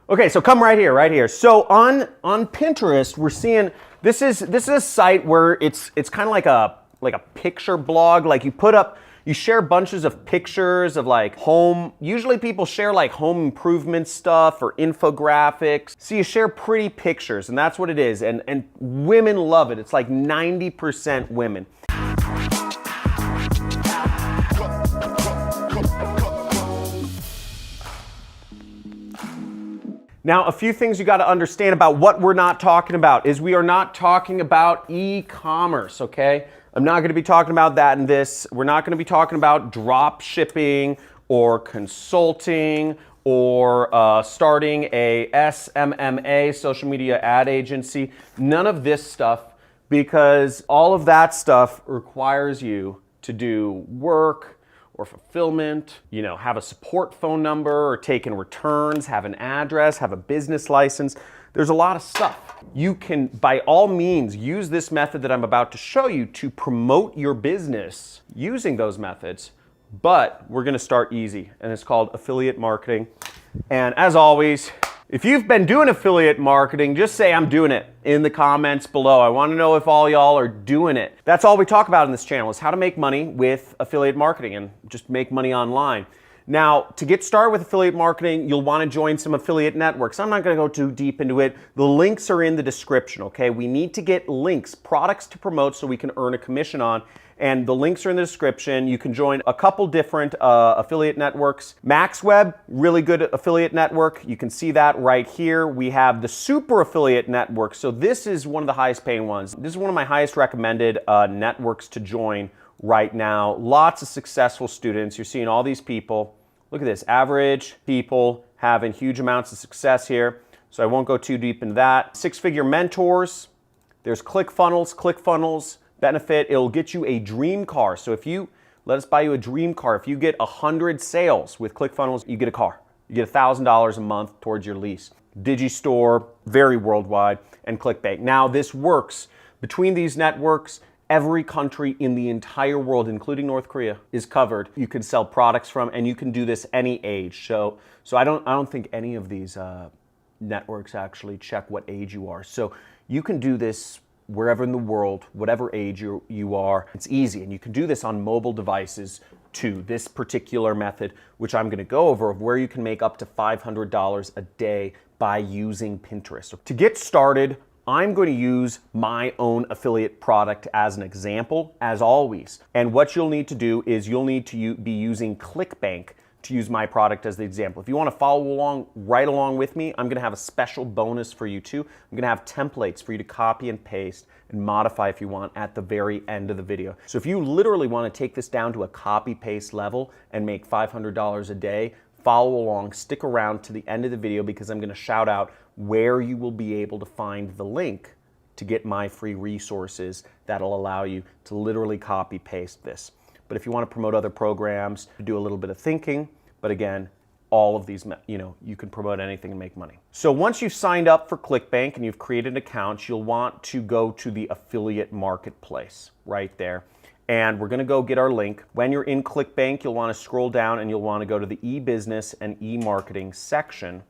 Okay, so come right here, right here. So on Pinterest, we're seeing this is a site where it's kind of like a picture blog. Like you share bunches of pictures of like home. Usually people share like home improvement stuff or infographics. So you share pretty pictures, and that's what it is. And women love it. It's like 90% women. Now, a few things you got to understand about what we're not talking about is we are not talking about e-commerce, okay? I'm not going to be talking about that in this. We're not going to be talking about drop shipping or consulting or starting a SMMA, social media ad agency. None of this stuff, because all of that stuff requires you to do work or fulfillment, have a support phone number or take in returns, have an address, have a business license. There's a lot of stuff. You can, by all means, use this method that I'm about to show you to promote your business using those methods, but we're gonna start easy, and it's called affiliate marketing. And as always, if you've been doing affiliate marketing, just say I'm doing it in the comments below. I want to know if all y'all are doing it. That's all we talk about in this channel, is how to make money with affiliate marketing and just make money online. Now, to get started with affiliate marketing, you'll want to join some affiliate networks. I'm not going to go too deep into it. The links are in the description, okay? We need to get links, products to promote so we can earn a commission on. And the links are in the description. You can join a couple different affiliate networks. MaxWeb, really good affiliate network. You can see that right here. We have the Super Affiliate Network. So this is one of the highest paying ones. This is one of my highest recommended networks to join right now. Lots of successful students. You're seeing all these people. Look at this, average people having huge amounts of success here. So I won't go too deep into that. Six-figure mentors. There's ClickFunnels benefit. It'll get you a dream car. So if you let us buy you a dream car, if you get 100 sales with ClickFunnels, you get a car. You get $1,000 a month towards your lease. Digistore, very worldwide, and ClickBank. Now this works between these networks. Every country in the entire world, including North Korea, is covered. You can sell products from, and you can do this any age. So I don't think any of these networks actually check what age you are. So you can do this wherever in the world, whatever age you are. It's easy, and you can do this on mobile devices too. This particular method, which I'm going to go over, of where you can make up to $500 a day by using Pinterest. So to get started, I'm going to use my own affiliate product as an example, as always. And what you'll need to do is you'll need to be using ClickBank to use my product as the example. If you want to follow along, right along with me, I'm going to have a special bonus for you too. I'm going to have templates for you to copy and paste and modify if you want at the very end of the video. So if you literally want to take this down to a copy-paste level and make $500 a day, follow along, stick around to the end of the video, because I'm going to shout out where you will be able to find the link to get my free resources that'll allow you to literally copy-paste this. But if you want to promote other programs, do a little bit of thinking. But again, all of these, you can promote anything and make money. So once you've signed up for ClickBank and you've created an account, you'll want to go to the affiliate marketplace right there. And we're going to go get our link. When you're in ClickBank, you'll want to scroll down and you'll want to go to the e-business and e-marketing section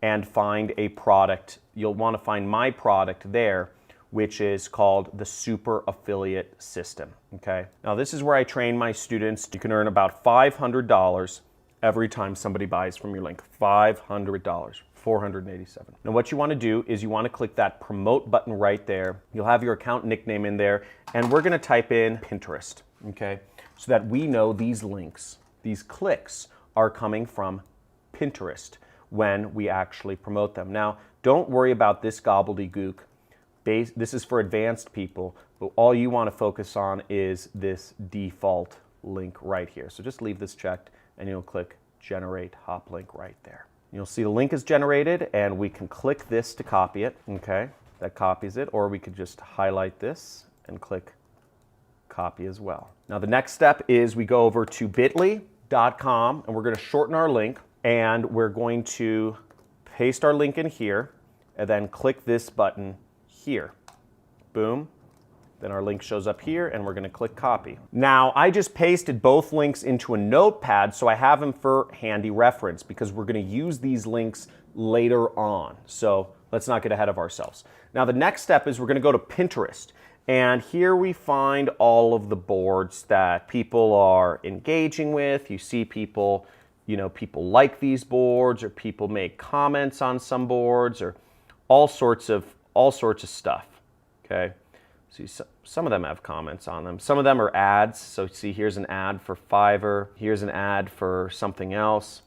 and find a product. You'll want to find my product there, which is called the Super Affiliate System, okay? Now this is where I train my students. You can earn about $500 every time somebody buys from your link. $500, 487. Now what you want to do is you want to click that promote button right there. You'll have your account nickname in there, and we're going to type in Pinterest, okay? So that we know these links, these clicks are coming from Pinterest when we actually promote them. Now, don't worry about this gobbledygook. This is for advanced people, but all you want to focus on is this default link right here. So just leave this checked and you'll click generate hop link right there. You'll see the link is generated, and we can click this to copy it, okay? That copies it, or we could just highlight this and click copy as well. Now the next step is we go over to bit.ly.com and we're going to shorten our link, and we're going to paste our link in here and then click this button here. Boom. Then our link shows up here, and we're going to click copy. Now, I just pasted both links into a notepad, so I have them for handy reference, because we're going to use these links later on. So let's not get ahead of ourselves. Now the next step is we're going to go to Pinterest. And here we find all of the boards that people are engaging with. You see people, people like these boards, or people make comments on some boards, or all sorts of stuff. Okay. See, some of them have comments on them. Some of them are ads. So see, here's an ad for Fiverr. Here's an ad for something else.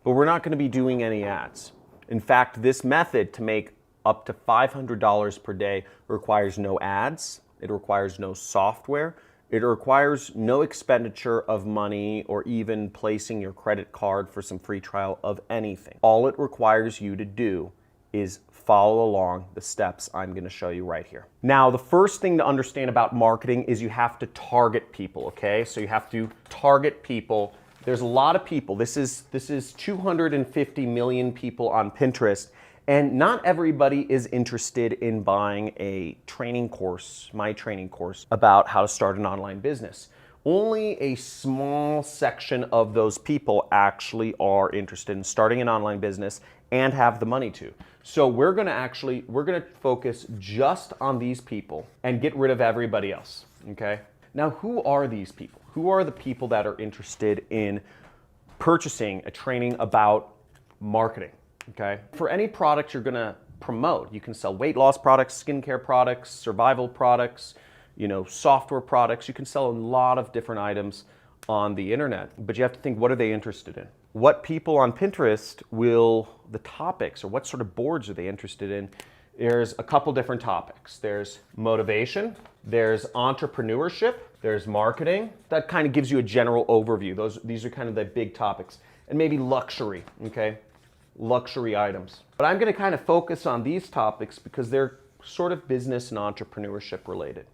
But we're not going to be doing any ads. In fact, this method to make up to $500 per day requires no ads. It requires no software. It requires no expenditure of money or even placing your credit card for some free trial of anything. All it requires you to do is follow along the steps I'm going to show you right here. Now, the first thing to understand about marketing is you have to target people, okay? So you have to target people. There's a lot of people. This is 250 million people on Pinterest, and not everybody is interested in buying a training course, my training course, about how to start an online business. Only a small section of those people actually are interested in starting an online business and have the money to. So we're gonna focus just on these people and get rid of everybody else, okay? Now, who are these people? Who are the people that are interested in purchasing a training about marketing, okay? For any product you're gonna promote, you can sell weight loss products, skincare products, survival products, software products. You can sell a lot of different items on the internet, but you have to think, what are they interested in? What people on Pinterest the topics, or what sort of boards are they interested in? There's a couple different topics. There's motivation, there's entrepreneurship, there's marketing. That kind of gives you a general overview. These are kind of the big topics. And maybe luxury, okay? Luxury items. But I'm gonna kind of focus on these topics because they're sort of business and entrepreneurship related.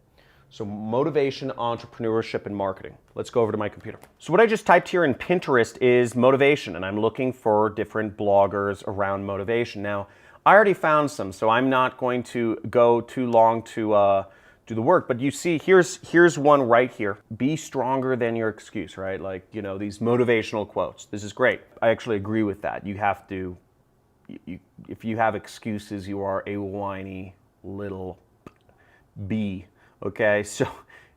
So motivation, entrepreneurship, and marketing. Let's go over to my computer. So what I just typed here in Pinterest is motivation, and I'm looking for different bloggers around motivation. Now, I already found some, so I'm not going to go too long to do the work, but you see, here's one right here. Be stronger than your excuse, right? Like, these motivational quotes. This is great. I actually agree with that. You have to, if you have excuses, you are a whiny little bee. Okay, so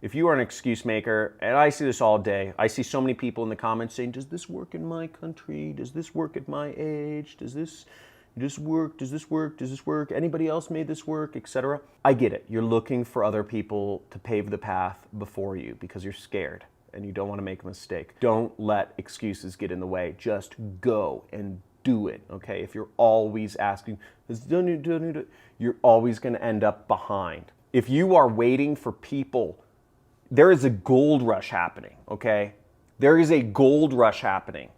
if you are an excuse maker, and I see this all day, I see so many people in the comments saying, does this work in my country? Does this work at my age? Does this work? Does this work? Does this work? Anybody else made this work, etc.? I get it. You're looking for other people to pave the path before you because you're scared and you don't want to make a mistake. Don't let excuses get in the way. Just go and do it, okay? If you're always asking, you're always going to end up behind. If you are waiting for people, there is a gold rush happening, okay? There is a gold rush happening.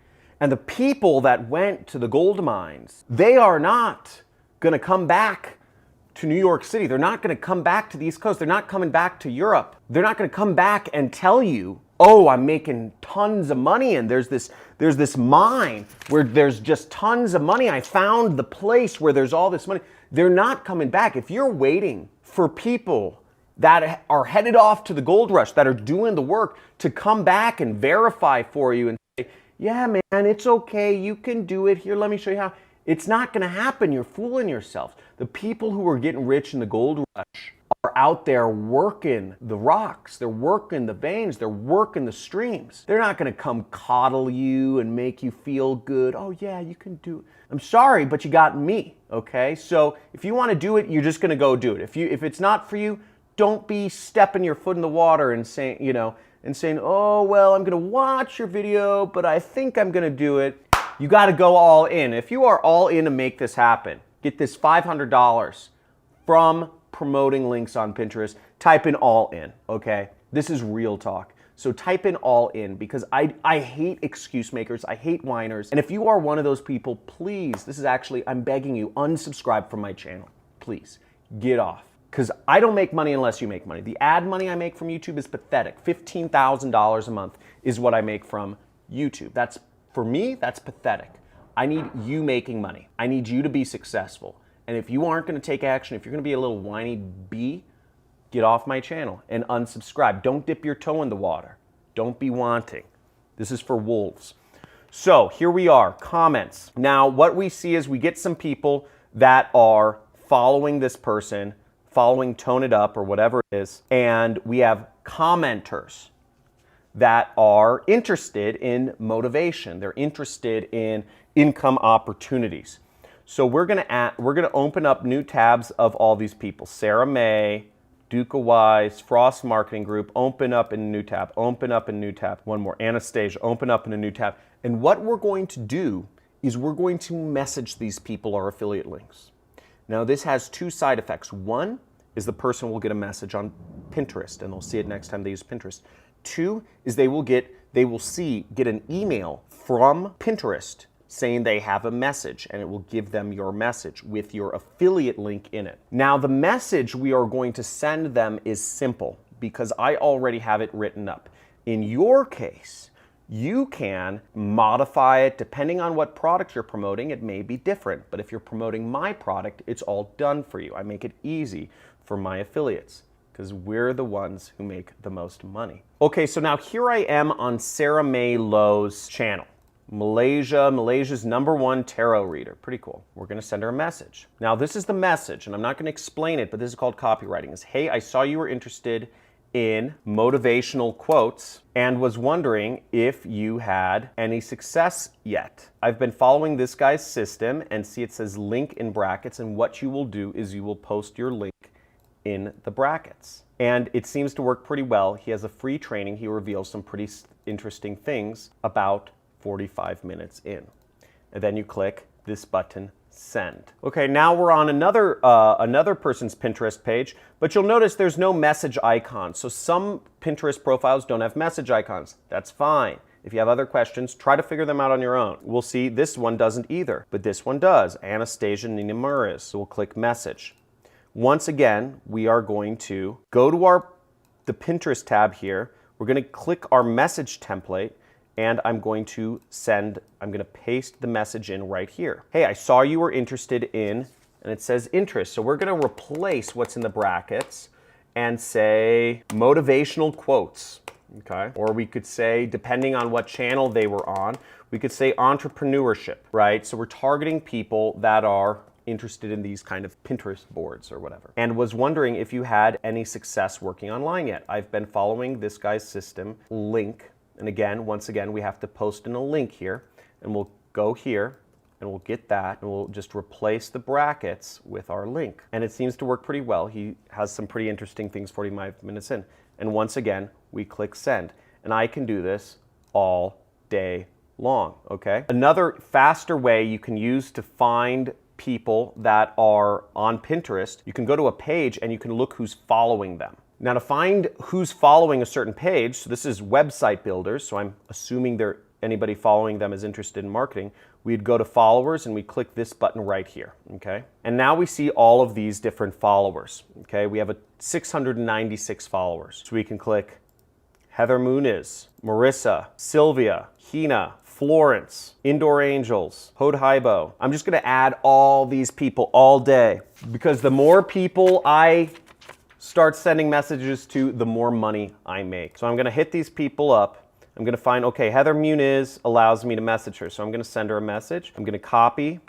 And the people that went to the gold mines, they are not gonna come back to New York City. They're not gonna come back to the East Coast. They're not coming back to Europe. They're not gonna come back and tell you, oh, I'm making tons of money and there's this mine where there's just tons of money. I found the place where there's all this money. They're not coming back. If you're waiting for people that are headed off to the gold rush, that are doing the work to come back and verify for you and say, yeah, man, it's okay. You can do it. Here, let me show you how. It's not going to happen. You're fooling yourself. The people who are getting rich in the gold rush are out there working the rocks. They're working the veins. They're working the streams. They're not going to come coddle you and make you feel good. Oh, yeah, you can do it. I'm sorry, but you got me, okay? So if you want to do it, you're just going to go do it. If it's not for you, don't be stepping your foot in the water and saying, oh, well, I'm going to watch your video, but I think I'm going to do it. You got to go all in. If you are all in to make this happen, get this $500 from promoting links on Pinterest, type in all in, okay? This is real talk. So type in all in because I hate excuse makers. I hate whiners. And if you are one of those people, please, I'm begging you, unsubscribe from my channel. Please, get off. Because I don't make money unless you make money. The ad money I make from YouTube is pathetic. $15,000 a month is what I make from YouTube. For me, that's pathetic. I need you making money. I need you to be successful. And if you aren't going to take action, if you're going to be a little whiny bee, get off my channel and unsubscribe. Don't dip your toe in the water. Don't be wanting. This is for wolves. So here we are, comments. Now what we see is we get some people that are following this person, following Tone It Up or whatever it is, and we have commenters that are interested in motivation. They're interested in income opportunities. So we're gonna open up new tabs of all these people. Sarah May, Duca Wise, Frost Marketing Group, open up in a new tab, open up in a new tab. One more, Anastasia, open up in a new tab. And what we're going to do is we're going to message these people our affiliate links. Now this has two side effects. One is the person will get a message on Pinterest and they'll see it next time they use Pinterest. Two is they will get an email from Pinterest saying they have a message, and it will give them your message with your affiliate link in it. Now the message we are going to send them is simple because I already have it written up. In your case, you can modify it depending on what product you're promoting. It may be different, but if you're promoting my product, it's all done for you. I make it easy for my affiliates because we're the ones who make the most money. Okay, so now here I am on Sarah May Lowe's channel. Malaysia's #1 tarot reader. Pretty cool. We're gonna send her a message. Now this is the message, and I'm not gonna explain it, but this is called copywriting. It's, hey, I saw you were interested in motivational quotes and was wondering if you had any success yet. I've been following this guy's system and see it says link in brackets, and what you will do is you will post your link in the brackets. And it seems to work pretty well. He has a free training. He reveals some pretty interesting things about 45 minutes in. And then you click this button, send. Okay, now we're on another person's Pinterest page, but you'll notice there's no message icon. So some Pinterest profiles don't have message icons. That's fine. If you have other questions, try to figure them out on your own. We'll see this one doesn't either, but this one does. Anastasia Nina Murris. So we'll click message. Once again, we are going to go to the Pinterest tab here. We're going to click our message template, and I'm going to paste the message in right here. Hey, I saw you were interested in, and it says interest. So we're going to replace what's in the brackets and say motivational quotes. Okay. Or we could say, depending on what channel they were on, we could say entrepreneurship, right? So we're targeting people that are interested in these kind of Pinterest boards or whatever, and was wondering if you had any success working online yet. I've been following this guy's system link, and again, once again, we have to post in a link here, and we'll go here and we'll get that, and we'll just replace the brackets with our link. And it seems to work pretty well. He has some pretty interesting things 45 minutes in. And once again, we click send. And I can do this all day long, okay? Another faster way you can use to find people that are on Pinterest, you can go to a page and you can look who's following them. Now to find who's following a certain page, so this is website builders, so I'm assuming anybody following them is interested in marketing, we'd go to followers and we click this button right here, okay? And now we see all of these different followers, okay? We have 696 followers. So we can click Heather Muniz, Marissa, Sylvia, Hina, Florence, Indoor Angels, Hodhaibo. I'm just gonna add all these people all day because the more people I start sending messages to, the more money I make. So I'm gonna hit these people up. I'm gonna find, okay, Heather Muniz allows me to message her. So I'm gonna send her a message. I'm gonna copy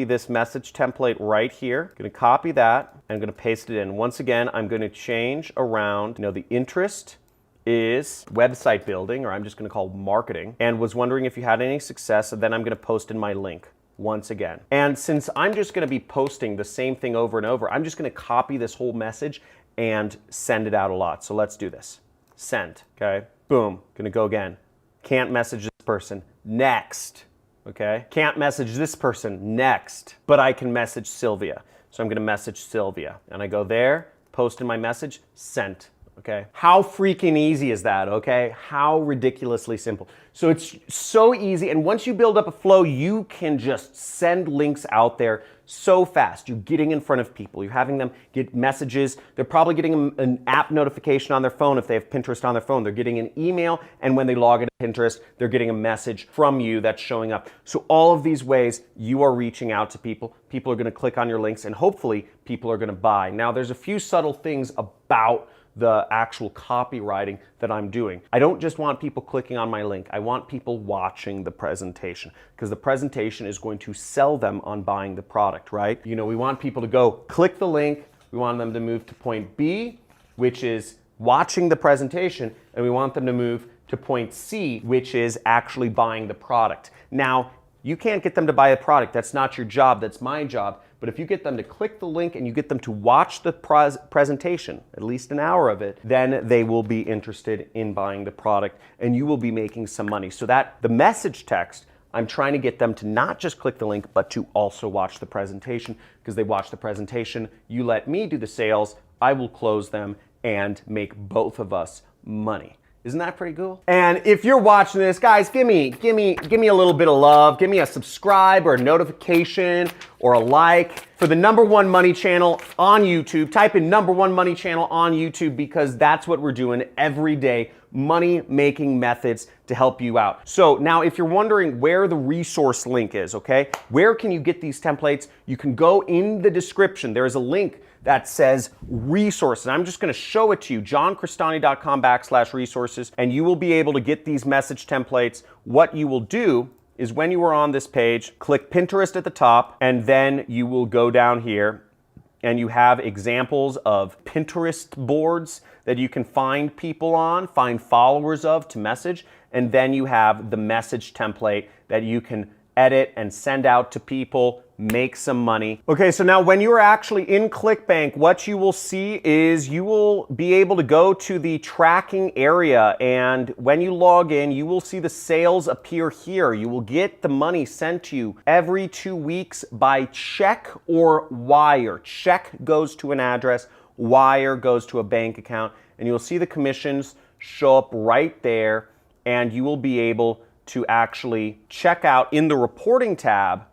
this message template right here. I'm gonna copy that and I'm gonna paste it in. Once again, I'm gonna change around, the interest is website building, or I'm just gonna call marketing, and was wondering if you had any success, and then I'm gonna post in my link once again. And since I'm just gonna be posting the same thing over and over, I'm just gonna copy this whole message and send it out a lot. So let's do this. Send, okay? Boom, gonna go again. Can't message this person, next, okay? Can't message this person, next, but I can message Sylvia. So I'm gonna message Sylvia, and I go there, post in my message, sent. Okay. How freaking easy is that, okay? How ridiculously simple. So it's so easy, and once you build up a flow, you can just send links out there so fast. You're getting in front of people. You're having them get messages. They're probably getting an app notification on their phone if they have Pinterest on their phone. They're getting an email, and when they log into Pinterest, they're getting a message from you that's showing up. So all of these ways, you are reaching out to people. People are gonna click on your links, and hopefully, people are gonna buy. Now, there's a few subtle things about the actual copywriting that I'm doing. I don't just want people clicking on my link. I want people watching the presentation, because the presentation is going to sell them on buying the product, right? You know, we want people to go click the link. We want them to move to point B, which is watching the presentation, and we want them to move to point C, which is actually buying the product. Now, you can't get them to buy a product. That's not your job. That's my job. But if you get them to click the link and you get them to watch the presentation, at least an hour of it, then they will be interested in buying the product and you will be making some money. So that the message text, I'm trying to get them to not just click the link, but to also watch the presentation, because they watch the presentation. You let me do the sales, I will close them and make both of us money. Isn't that pretty cool? And if you're watching this, guys, give me a little bit of love. Give me a subscribe or a notification or a like for the #1 money channel on YouTube. Type in #1 money channel on YouTube, because that's what we're doing every day. Money making methods to help you out. So now if you're wondering where the resource link is, okay, where can you get these templates? You can go in the description. There is a link that says resources. I'm just gonna show it to you, johncrestani.com/resources, and you will be able to get these message templates. What you will do is, when you are on this page, click Pinterest at the top, and then you will go down here and you have examples of Pinterest boards that you can find people on, find followers of to message, and then you have the message template that you can edit and send out to people, make some money. Okay, so now when you are actually in ClickBank, what you will see is you will be able to go to the tracking area, and when you log in, you will see the sales appear here. You will get the money sent to you every 2 weeks by check or wire. Check goes to an address, wire goes to a bank account, and you'll see the commissions show up right there, and you will be able to actually check out in the reporting tab.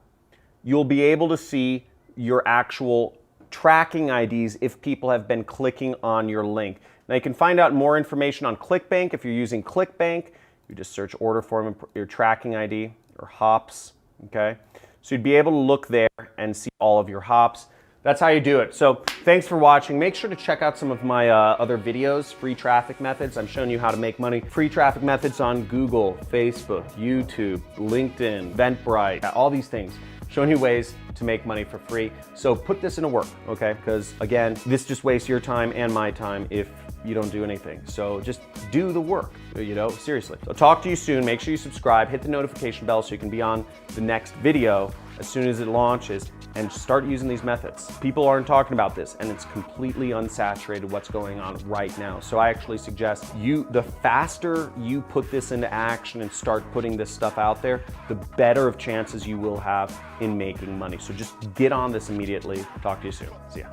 You'll be able to see your actual tracking IDs if people have been clicking on your link. Now you can find out more information on ClickBank. If you're using ClickBank, you just search order form and your tracking ID or hops, okay? So you'd be able to look there and see all of your hops. That's how you do it. So thanks for watching. Make sure to check out some of my other videos, free traffic methods. I'm showing you how to make money. Free traffic methods on Google, Facebook, YouTube, LinkedIn, Eventbrite, all these things. Showing you ways to make money for free. So put this into work, okay? Because again, this just wastes your time and my time if you don't do anything. So just do the work, you know, seriously. So talk to you soon. Make sure you subscribe, hit the notification bell so you can be on the next video as soon as it launches, and start using these methods. People aren't talking about this, and it's completely unsaturated what's going on right now. So I actually suggest the faster you put this into action and start putting this stuff out there, the better of chances you will have in making money. So just get on this immediately. Talk to you soon. See ya.